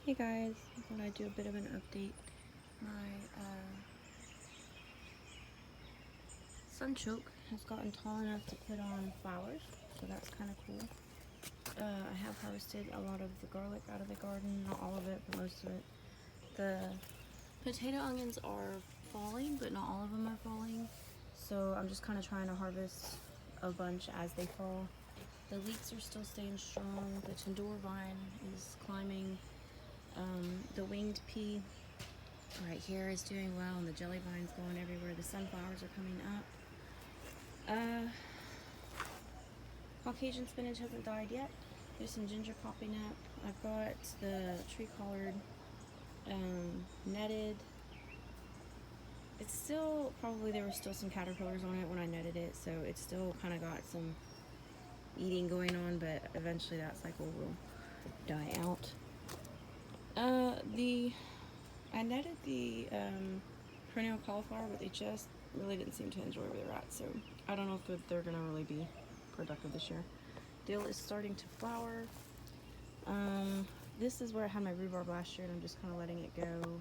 Hey guys, I thought I'd do a bit of an update. My sunchoke has gotten tall enough to put on flowers, so that's kind of cool. I have harvested a lot of the garlic out of the garden, not all of it, but most of it. The potato onions are falling, but not all of them are falling, so I'm just kind of trying to harvest a bunch as they fall. The leeks are still staying strong. The tandoor vine is climbing. The winged pea right here is doing well, and the jelly vine's going everywhere. The sunflowers are coming up. Caucasian spinach hasn't died yet. There's some ginger popping up. I've got the tree collard netted. It's still, probably there were still some caterpillars on it when I netted it, so it's still kind of got some eating going on, but eventually that cycle will die out. I netted the perennial cauliflower, but they just really didn't seem to enjoy where they're at, so I don't know if they're gonna really be productive this year. Dill is starting to flower. This is where I had my rhubarb last year, and I'm just kind of letting it go,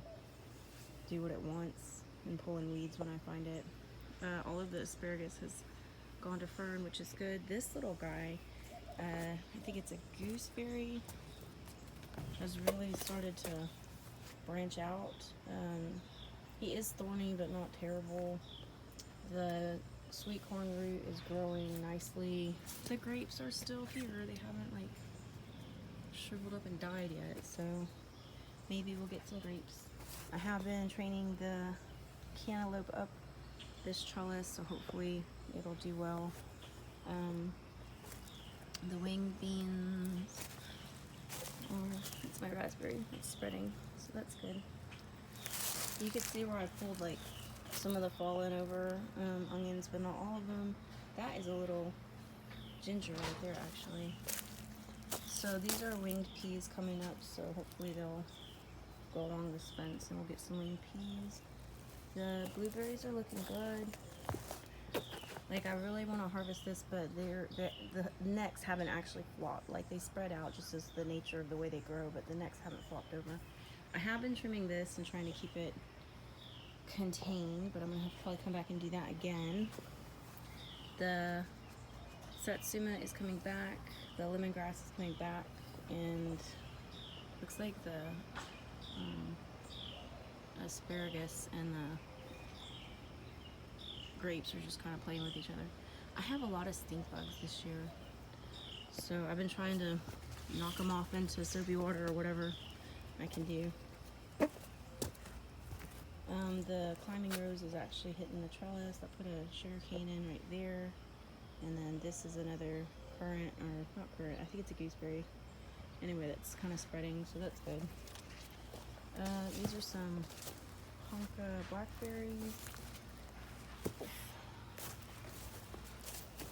do what it wants, and pulling weeds when I find it. All of the asparagus has gone to fern, which is good. This little guy, I think it's a gooseberry, has really started to branch out. He is thorny, but not terrible. The sweet corn root is growing nicely. The grapes are still here. They haven't like shriveled up and died yet, so maybe we'll get some grapes. I have been training the cantaloupe up this trellis, so hopefully it'll do well. The winged beans, it's my raspberry, it's spreading, so that's good. You can see where I pulled like some of the fallen over onions, but not all of them. That is a little ginger right there, actually. So these are winged peas coming up, so hopefully they'll go along this fence and we'll get some winged peas. The blueberries are looking good. Like, I really want to harvest this, but the necks haven't actually flopped. Like, they spread out just as the nature of the way they grow, but the necks haven't flopped over. I have been trimming this and trying to keep it contained, but I'm going to have to probably come back and do that again. The satsuma is coming back. The lemongrass is coming back. And looks like the asparagus and the grapes are just kind of playing with each other. I have a lot of stink bugs this year, so I've been trying to knock them off into soapy water or whatever I can do. The climbing rose is actually hitting the trellis. I put a sugar cane in right there, and then this is another currant, or not currant, I think it's a gooseberry. Anyway, that's kind of spreading, so that's good. These are some Hanukkah Blackberries.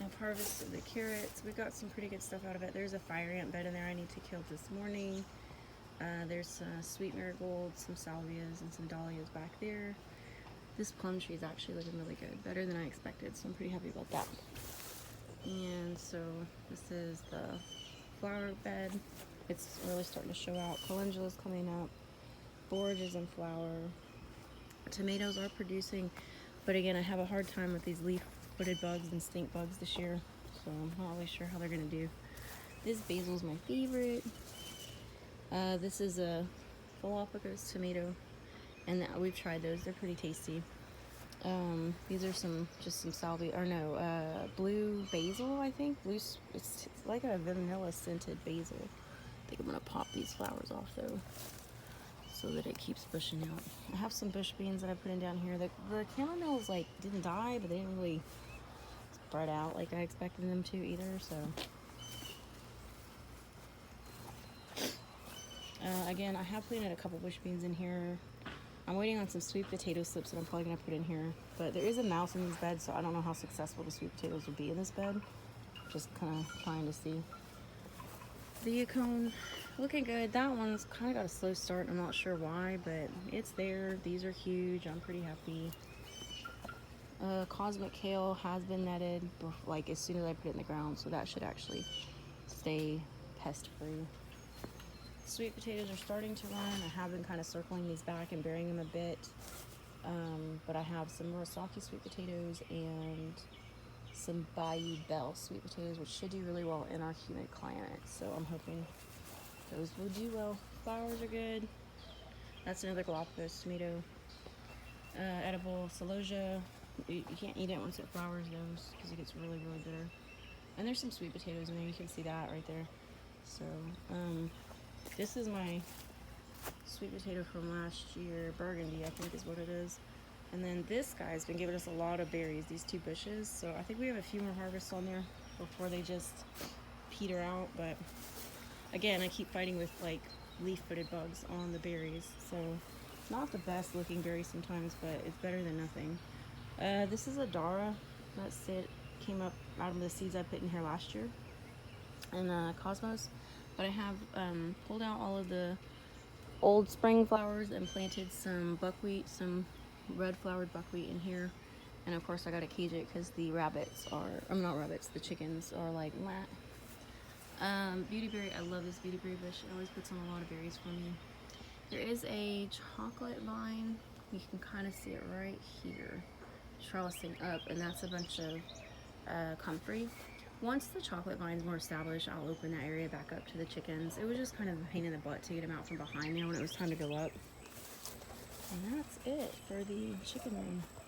I've harvested the carrots. We got some pretty good stuff out of it. There's a fire ant bed in there I need to kill this morning. There's sweet marigolds, some salvias, and some dahlias back there. This plum tree is actually looking really good, better than I expected, so I'm pretty happy about that. And so this is the flower bed. It's really starting to show out. Calendula's coming up. Borage is in flower. Tomatoes are producing, but again, I have a hard time with these leaf-footed bugs and stink bugs this year, so I'm not really sure how they're gonna do. This basil is my favorite. This is a Galapagos tomato, and we've tried those. They're pretty tasty. These are some salvia, or no, blue basil, I think. It's like a vanilla scented basil. I think I'm gonna pop these flowers off though, so that it keeps bushing out. I have some bush beans that I put in down here. The chamomils like didn't die, but they didn't really spread out like I expected them to either, so. Again, I have put in a couple bush beans in here. I'm waiting on some sweet potato slips that I'm probably going to put in here. But there is a mouse in these beds, so I don't know how successful the sweet potatoes will be in this bed. Just kind of trying to see. The Yukon, looking good. That one's kind of got a slow start. I'm not sure why, but it's there. These are huge. I'm pretty happy. Cosmic kale has been netted, like as soon as I put it in the ground, so that should actually stay pest free. Sweet potatoes are starting to run. I have been kind of circling these back and burying them a bit. But I have some Rosaki sweet potatoes and some Bayou Bell sweet potatoes, which should do really well in our humid climate. So I'm hoping those will do well. Flowers are good. That's another Galapagos tomato. Edible celosia. You can't eat it once it flowers those because it gets really, really bitter. And there's some sweet potatoes in there. You can see that right there. So, this is my sweet potato from last year. Burgundy, I think is what it is. And then this guy's been giving us a lot of berries, these 2 bushes. So I think we have a few more harvests on there before they just peter out. But again, I keep fighting with like leaf-footed bugs on the berries. So not the best looking berry sometimes, but it's better than nothing. This is a Dara that came up out of the seeds I put in here last year. And Cosmos. But I have pulled out all of the old spring flowers and planted some buckwheat, some red flowered buckwheat in here. And of course I gotta cage it because the rabbits are, I'm not rabbits, the chickens are like, meh. Beautyberry, I love this beautyberry bush. It always puts on a lot of berries for me. There is a chocolate vine. You can kind of see it right here, trellising up, and that's a bunch of comfrey. Once the chocolate vine's more established, I'll open that area back up to the chickens. It was just kind of a pain in the butt to get them out from behind there when it was time to go up. And that's it for the chicken room.